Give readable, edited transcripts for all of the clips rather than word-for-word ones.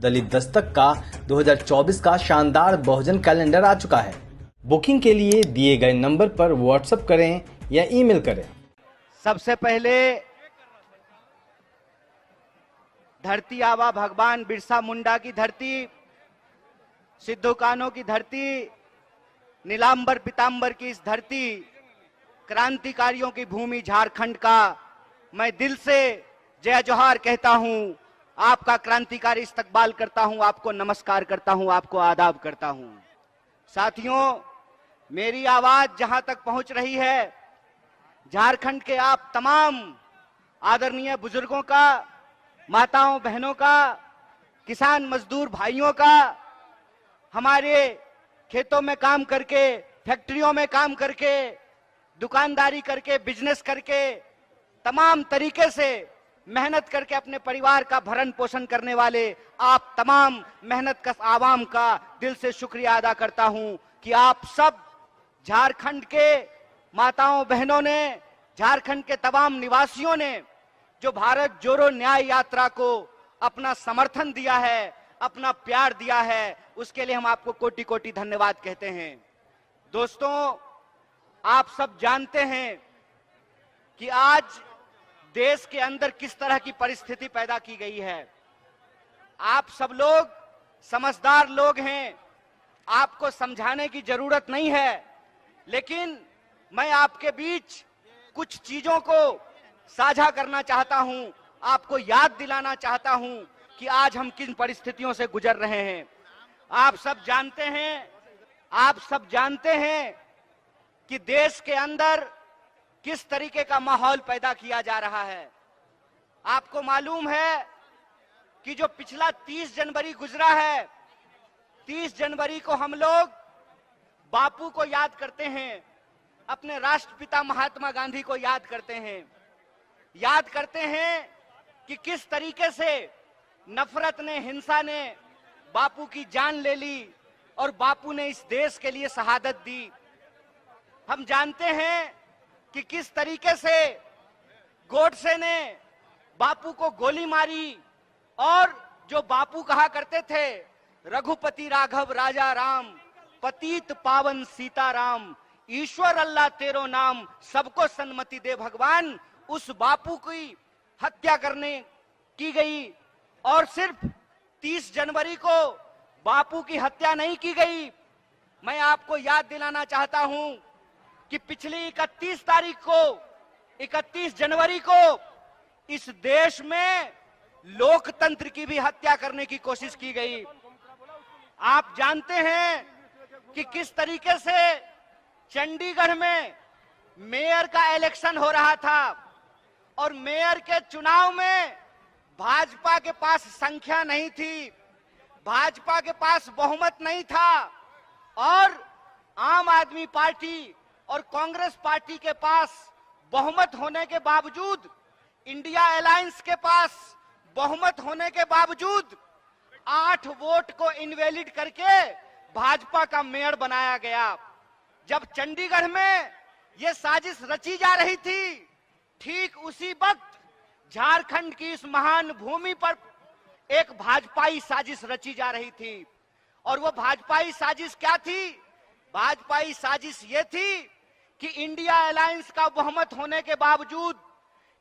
दलित दस्तक का 2024 का शानदार बहुजन कैलेंडर आ चुका है। बुकिंग के लिए दिए गए नंबर पर व्हाट्सएप करें या ईमेल करें। सबसे पहले धरती आबा भगवान बिरसा मुंडा की धरती, सिद्धू कान्हू की धरती, नीलांबर पीतांबर की इस धरती, क्रांतिकारियों की भूमि झारखंड का मैं दिल से जय जोहार कहता हूं। आपका क्रांतिकारी इस्तकबाल करता हूं, आपको नमस्कार करता हूं, आपको आदाब करता हूं। साथियों, मेरी आवाज जहां तक पहुंच रही है, झारखंड के आप तमाम आदरणीय बुजुर्गों का, माताओं बहनों का, किसान मजदूर भाइयों का, हमारे खेतों में काम करके, फैक्ट्रियों में काम करके, दुकानदारी करके, बिजनेस करके, तमाम तरीके से मेहनत करके अपने परिवार का भरण पोषण करने वाले आप तमाम मेहनत कश आवाम का दिल से शुक्रिया अदा करता हूं कि आप सब झारखंड के माताओं बहनों ने, झारखंड के तमाम निवासियों ने जो भारत जोड़ो न्याय यात्रा को अपना समर्थन दिया है, अपना प्यार दिया है, उसके लिए हम आपको कोटि कोटि धन्यवाद कहते हैं। दोस्तों, आप सब जानते हैं कि आज देश के अंदर किस तरह की परिस्थिति पैदा की गई है। आप सब लोग समझदार लोग हैं, आपको समझाने की जरूरत नहीं है, लेकिन मैं आपके बीच कुछ चीजों को साझा करना चाहता हूं, आपको याद दिलाना चाहता हूं कि आज हम किन परिस्थितियों से गुजर रहे हैं। आप सब जानते हैं कि देश के अंदर किस तरीके का माहौल पैदा किया जा रहा है। आपको मालूम है कि जो पिछला 30 जनवरी गुजरा है, 30 जनवरी को हम लोग बापू को याद करते हैं, अपने राष्ट्रपिता महात्मा गांधी को याद करते हैं कि किस तरीके से नफरत ने, हिंसा ने बापू की जान ले ली और बापू ने इस देश के लिए शहादत दी। हम जानते हैं कि किस तरीके से गोडसे ने बापू को गोली मारी और जो बापू कहा करते थे, रघुपति राघव राजा राम, पतित पावन सीताराम, ईश्वर अल्लाह तेरो नाम, सबको सन्मति दे भगवान, उस बापू की हत्या करने की गई। और सिर्फ 30 जनवरी को बापू की हत्या नहीं की गई, मैं आपको याद दिलाना चाहता हूं कि पिछली 31 जनवरी को इस देश में लोकतंत्र की भी हत्या करने की कोशिश की गई। आप जानते हैं कि किस तरीके से चंडीगढ़ में मेयर का इलेक्शन हो रहा था और मेयर के चुनाव में भाजपा के पास संख्या नहीं थी, भाजपा के पास बहुमत नहीं था और आम आदमी पार्टी और कांग्रेस पार्टी के पास बहुमत होने के बावजूद, इंडिया अलायंस के पास बहुमत होने के बावजूद 8 वोट को इनवैलिड करके भाजपा का मेयर बनाया गया। जब चंडीगढ़ में यह साजिश रची जा रही थी, ठीक उसी वक्त झारखंड की इस महान भूमि पर एक भाजपाई साजिश रची जा रही थी। और वो भाजपाई साजिश क्या थी? भाजपाई साजिश ये थी कि इंडिया अलायंस का बहुमत होने के बावजूद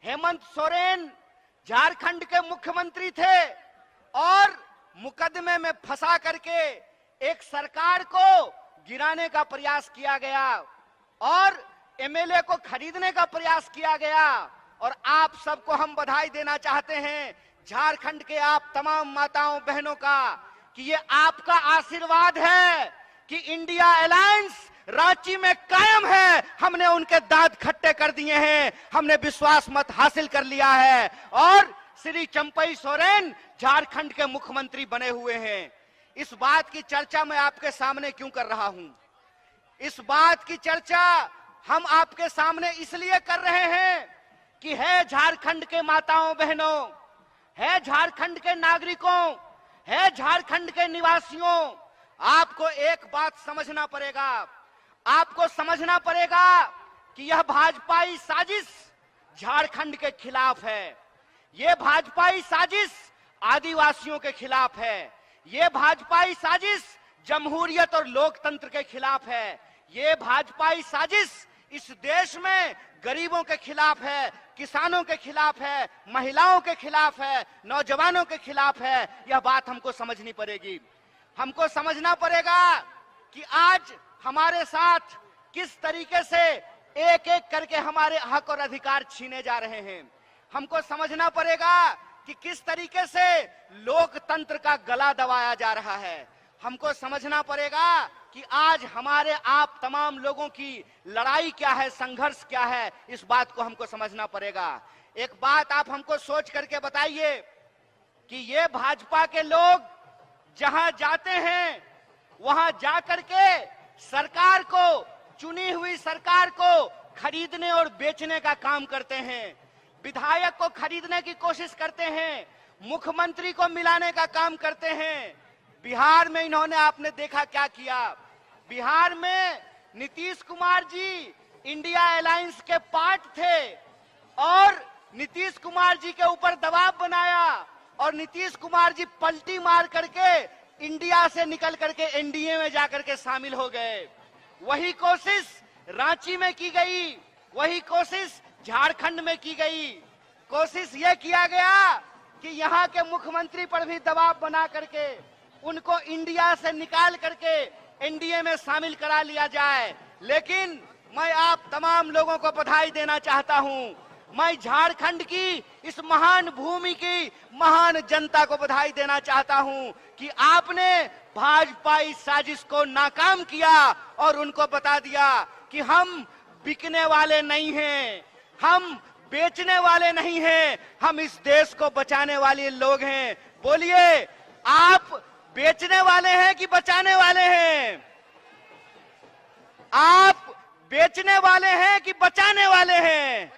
हेमंत सोरेन झारखंड के मुख्यमंत्री थे और मुकदमे में फंसा करके एक सरकार को गिराने का प्रयास किया गया और एमएलए को खरीदने का प्रयास किया गया। और आप सबको हम बधाई देना चाहते हैं, झारखंड के आप तमाम माताओं बहनों का, कि ये आपका आशीर्वाद है कि इंडिया अलायंस रांची में कायम है। हमने उनके दांत खट्टे कर दिए हैं, हमने विश्वास मत हासिल कर लिया है और श्री चंपई सोरेन झारखंड के मुख्यमंत्री बने हुए हैं। इस बात की चर्चा मैं आपके सामने क्यों कर रहा हूं? इस बात की चर्चा हम आपके सामने इसलिए कर रहे हैं कि है झारखंड के माताओं बहनों, है झारखंड के नागरिकों, है झारखंड के निवासियों, आपको एक बात समझना पड़ेगा। आपको समझना पड़ेगा कि यह भाजपाई साजिश झारखंड के खिलाफ है। यह भाजपाई साजिश आदिवासियों के खिलाफ है। ये भाजपाई साजिश जमहूरियत और लोकतंत्र के खिलाफ है। ये भाजपाई साजिश इस देश में गरीबों के खिलाफ है, किसानों के खिलाफ है, महिलाओं के खिलाफ है, नौजवानों के खिलाफ है। यह बात हमको समझनी पड़ेगी। हमको समझना पड़ेगा कि आज हमारे साथ किस तरीके से एक एक करके हमारे हक और अधिकार छीने जा रहे हैं। हमको समझना पड़ेगा कि किस तरीके से लोकतंत्र का गला दबाया जा रहा है। हमको समझना पड़ेगा कि आज हमारे आप तमाम लोगों की लड़ाई क्या है, संघर्ष क्या है, इस बात को हमको समझना पड़ेगा। एक बात आप हमको सोच करके बताइए कि ये भाजपा के लोग जहां जाते हैं वहां जाकर के सरकार को, चुनी हुई सरकार को खरीदने और बेचने का काम करते हैं, विधायक को खरीदने की कोशिश करते हैं, मुख्यमंत्री को मिलाने का काम करते हैं। बिहार में इन्होंने, आपने देखा क्या किया। बिहार में नीतीश कुमार जी इंडिया अलायंस के पार्ट थे और नीतीश कुमार जी के ऊपर दबाव बनाया और नीतीश कुमार जी पलटी मार करके इंडिया से निकल करके एनडीए में जाकर के शामिल हो गए। वही कोशिश रांची में की गई, वही कोशिश झारखंड में की गई। कोशिश यह किया गया कि यहाँ के मुख्यमंत्री पर भी दबाव बना करके उनको इंडिया से निकाल करके एनडीए में शामिल करा लिया जाए। लेकिन मैं आप तमाम लोगों को बधाई देना चाहता हूं। मैं झारखंड की इस महान भूमि की महान जनता को बधाई देना चाहता हूं कि आपने भाजपाई साजिश को नाकाम किया और उनको बता दिया कि हम बिकने वाले नहीं हैं, हम बेचने वाले नहीं हैं, हम इस देश को बचाने वाले लोग हैं। बोलिए, आप बेचने वाले हैं कि बचाने वाले हैं? आप बेचने वाले हैं कि बचाने वाले हैं?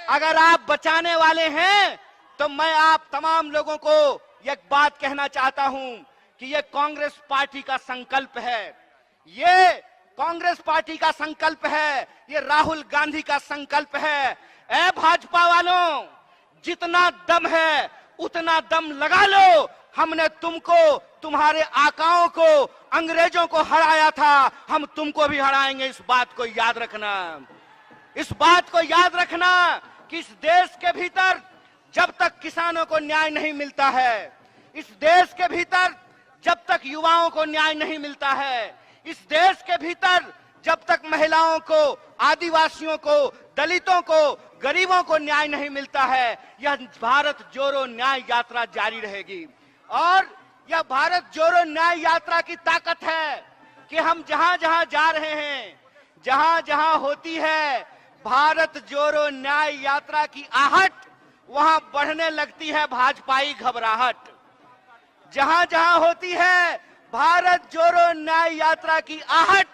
अगर आप बचाने वाले हैं तो मैं आप तमाम लोगों को एक बात कहना चाहता हूं कि ये कांग्रेस पार्टी का संकल्प है, ये कांग्रेस पार्टी का संकल्प है, ये राहुल गांधी का संकल्प है। ए भाजपा वालों, जितना दम है उतना दम लगा लो। हमने तुमको, तुम्हारे आकाओं को, अंग्रेजों को हराया था, हम तुमको भी हराएंगे। इस बात को याद रखना, इस बात को याद रखना कि इस देश के भीतर जब तक किसानों को न्याय नहीं मिलता है, इस देश के भीतर जब तक युवाओं को न्याय नहीं मिलता है, इस देश के भीतर जब तक महिलाओं को, आदिवासियों को, दलितों को, गरीबों को न्याय नहीं मिलता है, यह भारत जोड़ो न्याय यात्रा जारी रहेगी। और यह भारत जोड़ो न्याय यात्रा की ताकत है कि हम जहां जहां जा रहे हैं, जहां जहां होती है भारत जोड़ो न्याय यात्रा की आहट, वहां बढ़ने लगती है भाजपाई घबराहट। जहां जहां होती है भारत जोड़ो न्याय यात्रा की आहट,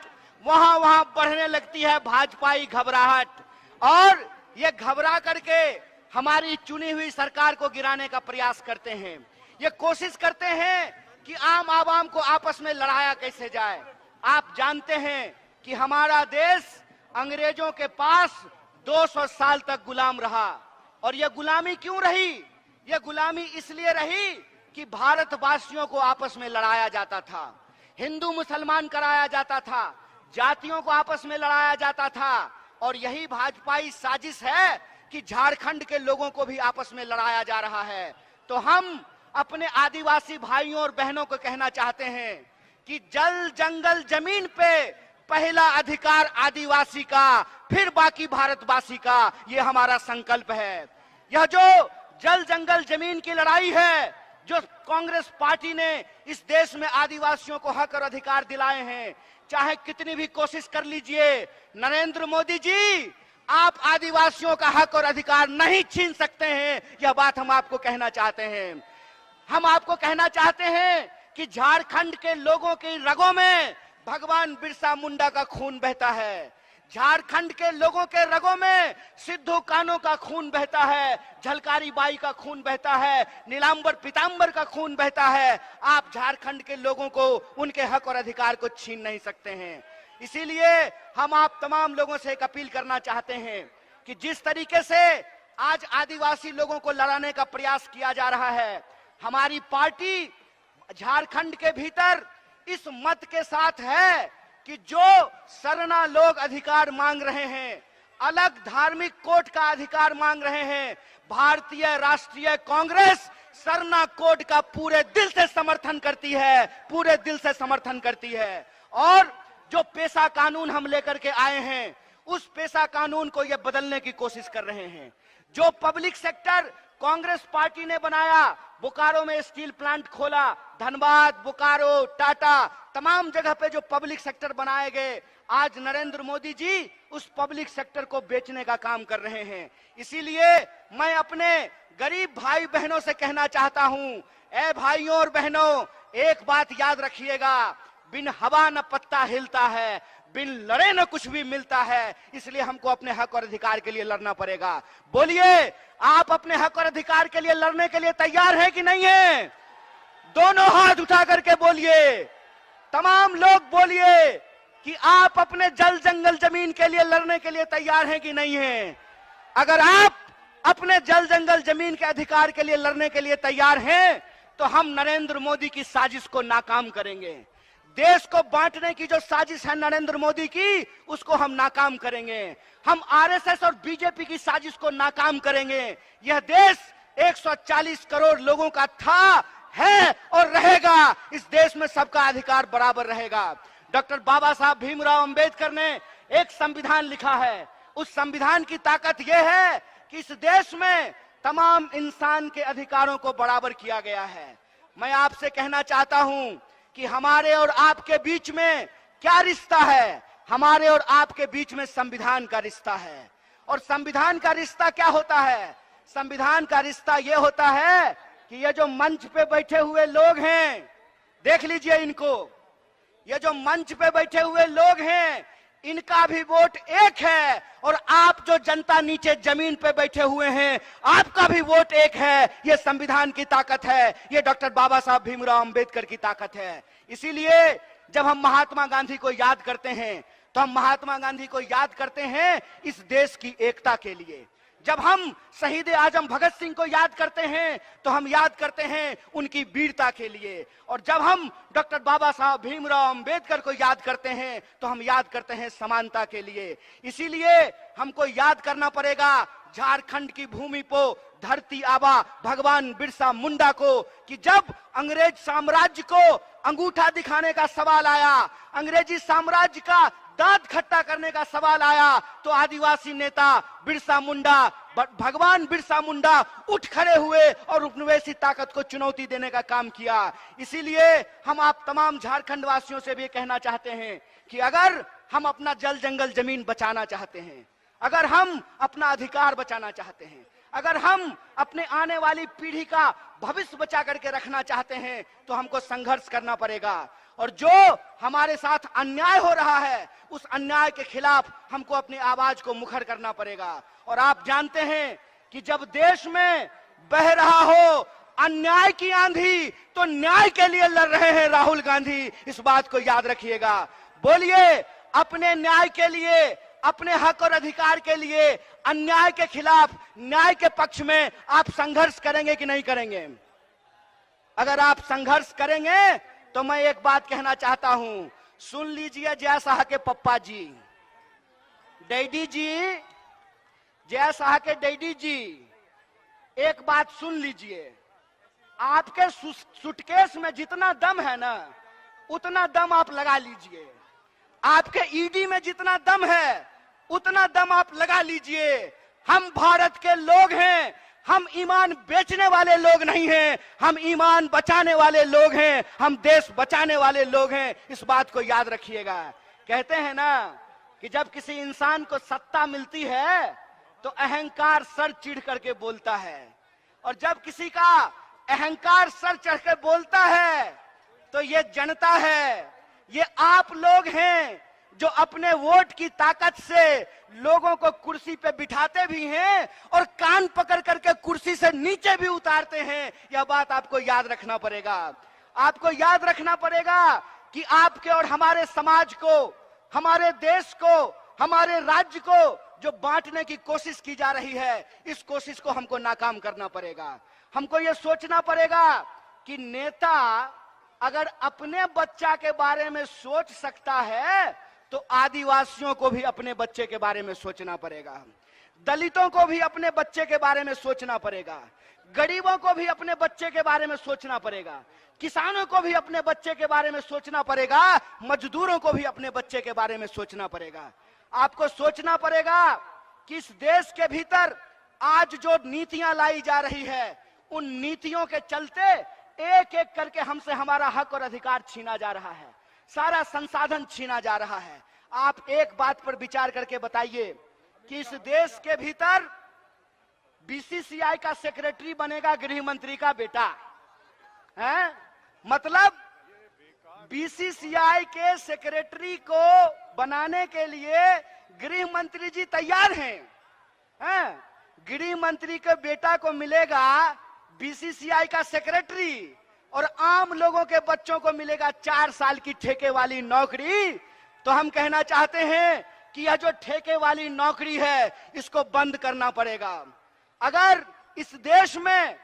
वहां वहां बढ़ने लगती है भाजपाई घबराहट। और ये घबरा करके हमारी चुनी हुई सरकार को गिराने का प्रयास करते हैं। ये कोशिश करते हैं कि आम आवाम को आपस में लड़ाया कैसे जाए। आप जानते हैं कि हमारा देश अंग्रेजों के पास 200 साल तक गुलाम रहा। और यह गुलामी क्यों रही? यह गुलामी इसलिए रही कि भारतवासियों को आपस में लड़ाया जाता था, हिंदू मुसलमान कराया जाता था, जातियों को आपस में लड़ाया जाता था। और यही भाजपाई साजिश है कि झारखंड के लोगों को भी आपस में लड़ाया जा रहा है। तो हम अपने आदिवासी भाइयों और बहनों को कहना चाहते हैं कि जल जंगल जमीन पे पहला अधिकार आदिवासी का, फिर बाकी भारतवासी का, ये हमारा संकल्प है। यह जो जल जंगल जमीन की लड़ाई है, जो कांग्रेस पार्टी ने इस देश में आदिवासियों को हक और अधिकार दिलाए हैं, चाहे कितनी भी कोशिश कर लीजिए, नरेंद्र मोदी जी, आप आदिवासियों का हक और अधिकार नहीं छीन सकते हैं। यह बात हम आपको कहना चाहते हैं। हम आपको कहना चाहते हैं कि झारखंड के लोगों की रगों में भगवान बिरसा मुंडा का खून बहता है, झारखंड के लोगों के रगों में सिद्धू कान्हू का खून बहता है, झलकारी बाई का खून बहता है, नीलांबर पीतांबर का खून बहता है। आप झारखंड के लोगों को उनके हक और अधिकार को छीन नहीं सकते हैं। इसीलिए हम आप तमाम लोगों से एक अपील करना चाहते हैं कि जिस तरीके से आज आदिवासी लोगों को लड़ाने का प्रयास किया जा रहा है, हमारी पार्टी झारखंड के भीतर इस मत के साथ है कि जो सरना लोग अधिकार मांग रहे हैं, अलग धार्मिक कोड का अधिकार मांग रहे हैं, भारतीय राष्ट्रीय कांग्रेस सरना कोड का पूरे दिल से समर्थन करती है, पूरे दिल से समर्थन करती है। और जो पेशा कानून हम लेकर के आए हैं, उस पेशा कानून को ये बदलने की कोशिश कर रहे हैं। जो पब्लिक सेक्टर कांग्रेस पार्टी ने बनाया, बोकारो में स्टील प्लांट खोला, धनबाद, बोकारो, टाटा, तमाम जगह पे जो पब्लिक सेक्टर बनाए गए, आज नरेंद्र मोदी जी उस पब्लिक सेक्टर को बेचने का काम कर रहे हैं। इसीलिए मैं अपने गरीब भाई बहनों से कहना चाहता हूं, ए भाइयों और बहनों, एक बात याद रखिएगा, बिन हवा न पत्ता हिलता है, बिन लड़े न कुछ भी मिलता है। इसलिए हमको अपने हक और अधिकार के लिए लड़ना पड़ेगा। बोलिए, आप अपने हक और अधिकार के लिए लड़ने के लिए तैयार हैं कि नहीं है? दोनों हाथ उठा करके बोलिए, तमाम लोग बोलिए कि आप अपने जल जंगल जमीन के लिए लड़ने के लिए तैयार हैं कि नहीं हैं? अगर आप अपने जल जंगल जमीन के अधिकार के लिए लड़ने के लिए तैयार हैं, तो हम नरेंद्र मोदी की साजिश को नाकाम करेंगे। देश को बांटने की जो साजिश है नरेंद्र मोदी की, उसको हम नाकाम करेंगे। हम आरएसएस और बीजेपी की साजिश को नाकाम करेंगे। यह देश 140 करोड़ लोगों का था, है और रहेगा। इस देश में सबका अधिकार बराबर रहेगा। डॉक्टर बाबा साहब भीमराव अंबेडकर ने एक संविधान लिखा है। उस संविधान की ताकत यह है कि इस देश में तमाम इंसान के अधिकारों को बराबर किया गया है। मैं आपसे कहना चाहता हूं कि हमारे और आपके बीच में क्या रिश्ता है? हमारे और आपके बीच में संविधान का रिश्ता है। और संविधान का रिश्ता क्या होता है? संविधान का रिश्ता यह होता है कि ये जो मंच पे बैठे हुए लोग हैं, देख लीजिए इनको, ये जो मंच पे बैठे हुए लोग हैं, इनका भी वोट एक है। और आप जो जनता नीचे जमीन पे बैठे हुए हैं, आपका भी वोट एक है। ये संविधान की ताकत है, ये डॉक्टर बाबा साहब भीमराव अंबेडकर की ताकत है। इसीलिए जब हम महात्मा गांधी को याद करते हैं, तो हम महात्मा गांधी को याद करते हैं इस देश की एकता के लिए। जब हम शहीद आजम भगत सिंह को याद करते हैं, तो हम याद करते हैं उनकी वीरता के लिए। और जब हम डॉक्टर बाबा साहब भीमराव अंबेडकर को याद करते हैं, तो हम याद करते हैं समानता के लिए। इसीलिए हमको याद करना पड़ेगा झारखंड की भूमि को धरती आबा भगवान बिरसा मुंडा को, कि जब अंग्रेज साम्राज्य को अंगूठा दिखाने का सवाल आया, अंग्रेजी साम्राज्य का दांत खट्टा करने का सवाल आया, तो आदिवासी नेता बिरसा मुंडा, भगवान बिरसा मुंडा उठ खड़े हुए और उपनिवेशी ताकत को चुनौती देने का काम किया। इसीलिए हम आप तमाम झारखंड वासियों से भी कहना चाहते हैं कि अगर हम अपना जल जंगल जमीन बचाना चाहते हैं, अगर हम अपना अधिकार बचाना चाहते हैं, अगर हम अपने आने वाली पीढ़ी का भविष्य बचा करके रखना चाहते हैं, तो हमको संघर्ष करना पड़ेगा। और जो हमारे साथ अन्याय हो रहा है, उस अन्याय के खिलाफ हमको अपनी आवाज को मुखर करना पड़ेगा। और आप जानते हैं कि जब देश में बह रहा हो अन्याय की आंधी, तो न्याय के लिए लड़ रहे हैं राहुल गांधी। इस बात को याद रखिएगा। बोलिए, अपने न्याय के लिए, अपने हक और अधिकार के लिए, अन्याय के खिलाफ न्याय के पक्ष में आप संघर्ष करेंगे कि नहीं करेंगे? अगर आप संघर्ष करेंगे तो मैं एक बात कहना चाहता हूं, सुन लीजिए जय शाह के पप्पा जी, डैडी जी, जय शाह के डैडी जी, एक बात सुन लीजिए। आपके सूटकेस में जितना दम है ना, उतना दम आप लगा लीजिए। आपके ईडी में जितना दम है, उतना दम आप लगा लीजिए। हम भारत के लोग हैं, हम ईमान बेचने वाले लोग नहीं हैं, हम ईमान बचाने वाले लोग हैं, हम देश बचाने वाले लोग हैं। इस बात को याद रखिएगा। कहते हैं ना कि जब किसी इंसान को सत्ता मिलती है, तो अहंकार सर चिढ़ करके बोलता है, और जब किसी का अहंकार सर चढ़ के बोलता है, तो ये जनता है, ये आप लोग हैं जो अपने वोट की ताकत से लोगों को कुर्सी पे बिठाते भी हैं और कान पकड़ करके कुर्सी से नीचे भी उतारते हैं। यह बात आपको याद रखना पड़ेगा। आपको याद रखना पड़ेगा कि आपके और हमारे समाज को, हमारे देश को, हमारे राज्य को जो बांटने की कोशिश की जा रही है, इस कोशिश को हमको नाकाम करना पड़ेगा। हमको ये सोचना पड़ेगा कि नेता अगर अपने बच्चा के बारे में सोच सकता है तो आदिवासियों को भी अपने बच्चे के बारे में सोचना पड़ेगा, दलितों को भी अपने बच्चे के बारे में सोचना पड़ेगा, गरीबों को भी अपने बच्चे के बारे में सोचना पड़ेगा, किसानों को भी अपने बच्चे के बारे में सोचना पड़ेगा, मजदूरों को भी अपने बच्चे के बारे में सोचना पड़ेगा। आपको सोचना पड़ेगा कि इस देश के भीतर आज जो नीतियां लाई जा रही है, उन नीतियों के चलते एक एक करके हमसे हमारा हक और अधिकार छीना जा रहा है, सारा संसाधन छीना जा रहा है। आप एक बात पर विचार करके बताइए कि इस देश के भीतर बीसीसीआई का सेक्रेटरी बनेगा गृह मंत्री का बेटा है। मतलब बीसीसीआई के सेक्रेटरी को बनाने के लिए गृह मंत्री जी तैयार हैं। गृह मंत्री के बेटा को मिलेगा बीसीसीआई का सेक्रेटरी और आम लोगों के बच्चों को मिलेगा 4 साल की ठेके वाली नौकरी। तो हम कहना चाहते हैं कि यह जो ठेके वाली नौकरी है, इसको बंद करना पड़ेगा। अगर इस देश में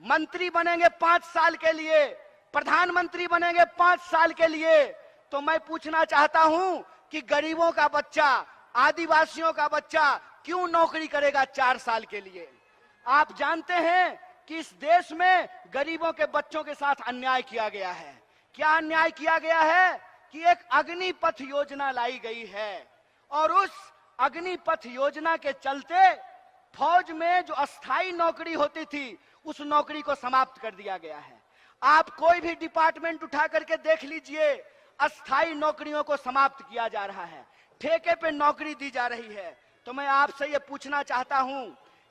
मंत्री बनेंगे 5 साल के लिए, प्रधानमंत्री बनेंगे 5 साल के लिए, तो मैं पूछना चाहता हूं कि गरीबों का बच्चा, आदिवासियों का बच्चा क्यों नौकरी करेगा 4 साल के लिए? आप जानते हैं कि इस देश में गरीबों के बच्चों के साथ अन्याय किया गया है। क्या अन्याय किया गया है कि एक अग्निपथ योजना लाई गई है और उस अग्निपथ योजना के चलते फौज में जो अस्थाई नौकरी होती थी, उस नौकरी को समाप्त कर दिया गया है। आप कोई भी डिपार्टमेंट उठा करके देख लीजिए, अस्थाई नौकरियों को समाप्त किया जा रहा है, ठेके पे नौकरी दी जा रही है। तो मैं आपसे ये पूछना चाहता हूं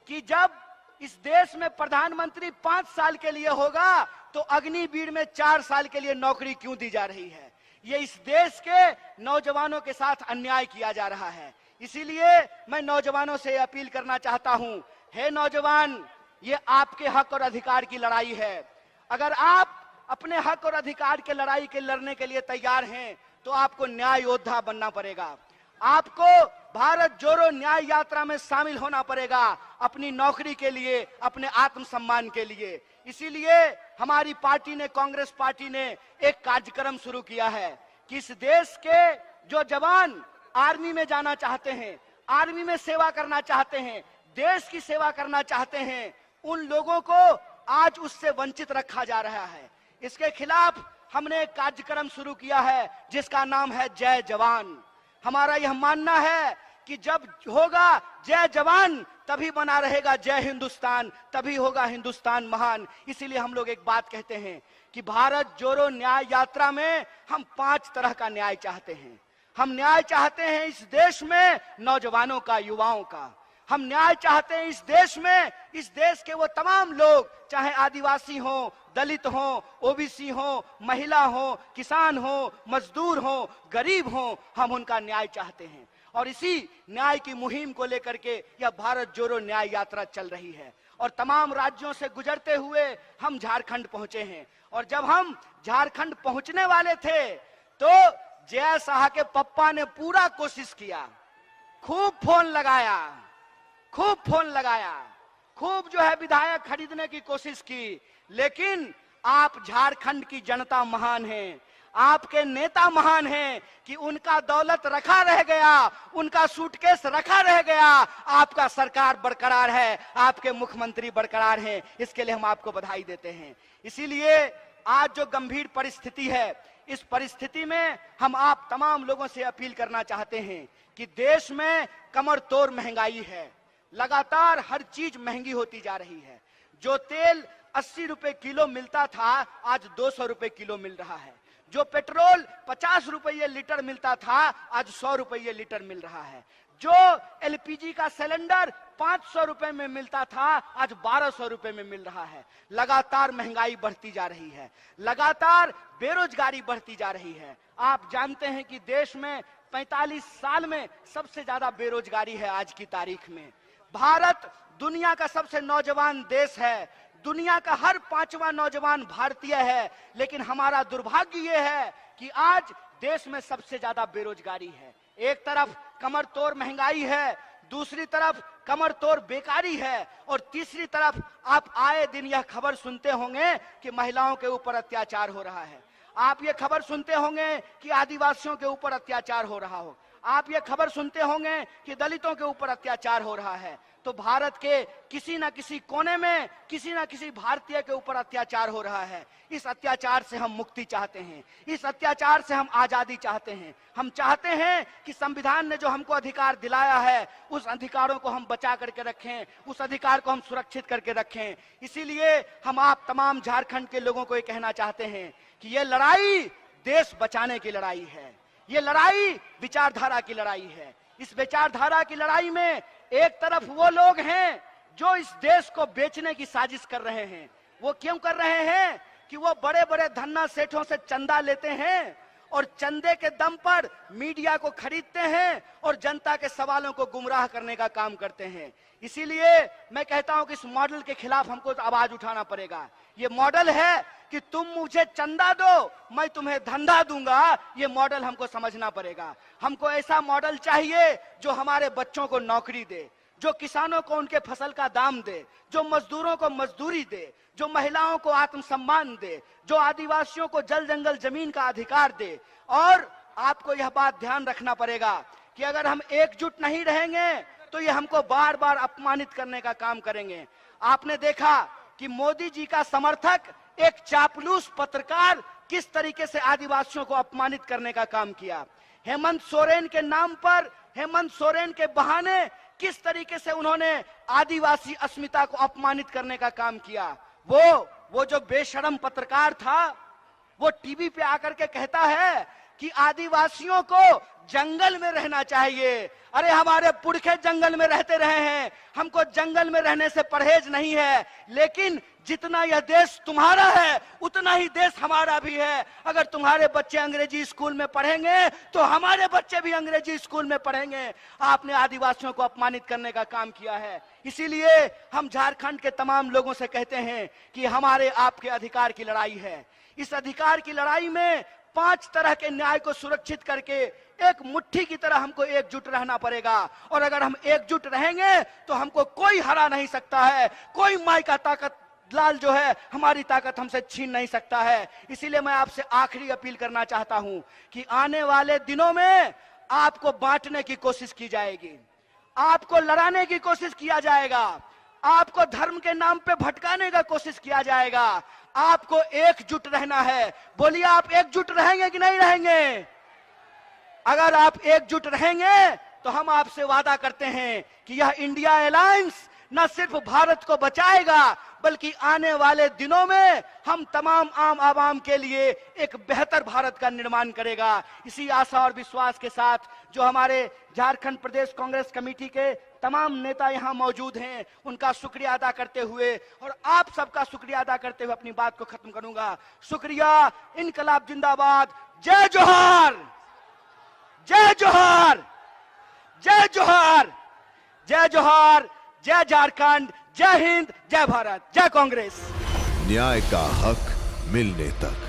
कि जब इस देश में प्रधानमंत्री 5 साल के लिए होगा, तो अग्निवीर में 4 साल के लिए नौकरी क्यों दी जा रही है? ये इस देश के नौजवानों के साथ अन्याय किया जा रहा है। इसीलिए मैं नौजवानों से अपील करना चाहता हूं, हे नौजवान, ये आपके हक और अधिकार की लड़ाई है। अगर आप अपने हक और अधिकार के लड़ाई के लड़ने के लिए तैयार हैं, तो आपको न्याय योद्धा बनना पड़ेगा। आपको भारत जोड़ो न्याय यात्रा में शामिल होना पड़ेगा, अपनी नौकरी के लिए, अपने आत्मसम्मान के लिए। इसीलिए हमारी पार्टी ने, कांग्रेस पार्टी ने एक कार्यक्रम शुरू किया है कि इस देश के जो जवान आर्मी में जाना चाहते हैं, आर्मी में सेवा करना चाहते हैं, देश की सेवा करना चाहते हैं, उन लोगों को आज उससे वंचित रखा जा रहा है। इसके खिलाफ हमने एक कार्यक्रम शुरू किया है जिसका नाम है जय जवान। हमारा यह मानना है कि जब होगा जय जवान, तभी बना रहेगा जय हिंदुस्तान, तभी होगा हिंदुस्तान महान। इसीलिए हम लोग एक बात कहते हैं कि भारत जोड़ो न्याय यात्रा में हम 5 तरह का न्याय चाहते हैं। हम न्याय चाहते हैं इस देश में नौजवानों का, युवाओं का। हम न्याय चाहते हैं इस देश में, इस देश के वो तमाम लोग, चाहे आदिवासी हो, दलित हो, ओबीसी हो, महिला हो, किसान हो, मजदूर हो, गरीब हो, हम उनका न्याय चाहते हैं। और इसी न्याय की मुहिम को लेकर के यह भारत जोड़ो न्याय यात्रा चल रही है। और तमाम राज्यों से गुजरते हुए हम झारखंड पहुंचे हैं। और जब हम झारखंड पहुंचने वाले थे, तो जय शाह के पप्पा ने पूरा कोशिश किया, खूब फोन लगाया, खूब जो है विधायक खरीदने की कोशिश की। लेकिन आप झारखंड की जनता महान है, आपके नेता महान हैं कि उनका दौलत रखा रह गया, उनका सूटकेस रखा रह गया, आपका सरकार बरकरार है, आपके मुख्यमंत्री बरकरार हैं। इसके लिए हम आपको बधाई देते हैं। इसीलिए आज जो गंभीर परिस्थिति है, इस परिस्थिति में हम आप तमाम लोगों से अपील करना चाहते हैं कि देश में कमर तोड़ महंगाई है, लगातार हर चीज महंगी होती जा रही है। जो तेल 80 रुपए किलो मिलता था, आज 200 रुपए किलो मिल रहा है। जो पेट्रोल 50 रुपये लीटर मिलता था, आज 100 रुपये लीटर मिल रहा है। जो एलपीजी का सिलेंडर 500 रुपए में मिलता था, आज 1200 रुपए में मिल रहा है। लगातार महंगाई बढ़ती जा रही है, लगातार बेरोजगारी बढ़ती जा रही है। आप जानते हैं कि देश में 45 साल में सबसे ज्यादा बेरोजगारी है आज की तारीख में। भारत दुनिया का सबसे नौजवान देश है, दुनिया का हर 5वां नौजवान भारतीय है। लेकिन हमारा दुर्भाग्य यह है कि आज देश में सबसे ज्यादा बेरोजगारी है। एक तरफ कमर तोड़ महंगाई है, दूसरी तरफ कमर तोड़ बेकारी है। और तीसरी तरफ आप आए दिन यह खबर सुनते होंगे कि महिलाओं के ऊपर अत्याचार हो रहा है। आप ये खबर सुनते होंगे कि आदिवासियों के ऊपर अत्याचार हो रहा हो। आप ये खबर सुनते होंगे कि दलितों के ऊपर अत्याचार हो रहा है। तो भारत के किसी न किसी कोने में किसी न किसी भारतीय के ऊपर अत्याचार हो रहा है। इस अत्याचार से हम मुक्ति चाहते हैं, इस अत्याचार से हम आजादी चाहते हैं। हम चाहते हैं कि संविधान ने जो हमको अधिकार दिलाया है उस अधिकारों को हम बचा करके रखें, उस अधिकार को हम सुरक्षित करके रखें। इसीलिए हम आप तमाम झारखंड के लोगों को ये कहना चाहते हैं कि ये लड़ाई देश बचाने की लड़ाई है, ये लड़ाई विचारधारा की लड़ाई है। इस विचारधारा की लड़ाई में एक तरफ वो लोग हैं जो इस देश को बेचने की साजिश कर रहे हैं। वो क्यों कर रहे हैं कि वो बड़े बड़े धन्ना सेठों से चंदा लेते हैं और चंदे के दम पर मीडिया को खरीदते हैं और जनता के सवालों को गुमराह करने का काम करते हैं। इसीलिए मैं कहता हूं कि इस मॉडल के खिलाफ हमको आवाज उठाना पड़ेगा। ये मॉडल है कि तुम मुझे चंदा दो, मैं तुम्हें धंधा दूंगा। ये मॉडल हमको समझना पड़ेगा। हमको ऐसा मॉडल चाहिए जो हमारे बच्चों को नौकरी दे, जो किसानों को उनके फसल का दाम दे, जो मजदूरों को मजदूरी दे, जो महिलाओं को आत्मसम्मान दे, जो आदिवासियों को जल जंगल जमीन का अधिकार दे। और आपको यह बात ध्यान रखना पड़ेगा कि अगर हम एकजुट नहीं रहेंगे तो ये हमको बार बार अपमानित करने का काम करेंगे। आपने देखा कि मोदी जी का समर्थक एक चापलूस पत्रकार किस तरीके से आदिवासियों को अपमानित करने का काम किया। हेमंत सोरेन के नाम पर, हेमंत सोरेन के बहाने किस तरीके से उन्होंने आदिवासी अस्मिता को अपमानित करने का काम किया। वो जो बेशरम पत्रकार था वो टीवी पे आकर के कहता है कि आदिवासियों को जंगल में रहना चाहिए। अरे हमारे पुरखे जंगल में रहते रहे हैं, हमको जंगल में रहने से परहेज नहीं है। लेकिन जितना यह देश तुम्हारा है उतना ही देश हमारा भी है। अगर तुम्हारे बच्चे अंग्रेजी स्कूल में पढ़ेंगे तो हमारे बच्चे भी अंग्रेजी स्कूल में पढ़ेंगे। आपने आदिवासियों को अपमानित करने का काम किया है। इसीलिए हम झारखंड के तमाम लोगों से कहते हैं कि हमारे आपके अधिकार की लड़ाई है। इस अधिकार की लड़ाई में 5 तरह के न्याय को सुरक्षित करके एक मुट्ठी की तरह हमको एकजुट रहना पड़ेगा। और अगर हम एकजुट रहेंगे तो हमको कोई हरा नहीं सकता है, कोई माई का ताकत लाल जो है हमारी ताकत हमसे छीन नहीं सकता है। इसीलिए मैं आपसे आखिरी अपील करना चाहता हूं कि आने वाले दिनों में आपको बांटने की कोशिश की जाएगी, आपको लड़ाने की कोशिश किया जाएगा, आपको धर्म के नाम पे भटकाने का कोशिश किया जाएगा। आपको एकजुट रहना है। बोलिए, आप एकजुट रहेंगे कि नहीं रहेंगे? अगर आप एकजुट रहेंगे तो हम आपसे वादा करते हैं कि यह इंडिया अलायंस न सिर्फ भारत को बचाएगा बल्कि आने वाले दिनों में हम तमाम आम आवाम के लिए एक बेहतर भारत का निर्माण करेगा। इसी आशा और विश्वास के साथ जो हमारे झारखंड प्रदेश कांग्रेस कमेटी के तमाम नेता यहाँ मौजूद हैं, उनका शुक्रिया अदा करते हुए और आप सबका शुक्रिया अदा करते हुए अपनी बात को खत्म करूंगा। शुक्रिया। इनकलाब जिंदाबाद। जय जोहार, जय जोहार, जय जोहार, जय जोहार, जय झारखंड, जय हिंद, जय भारत, जय कांग्रेस। न्याय का हक मिलने तक।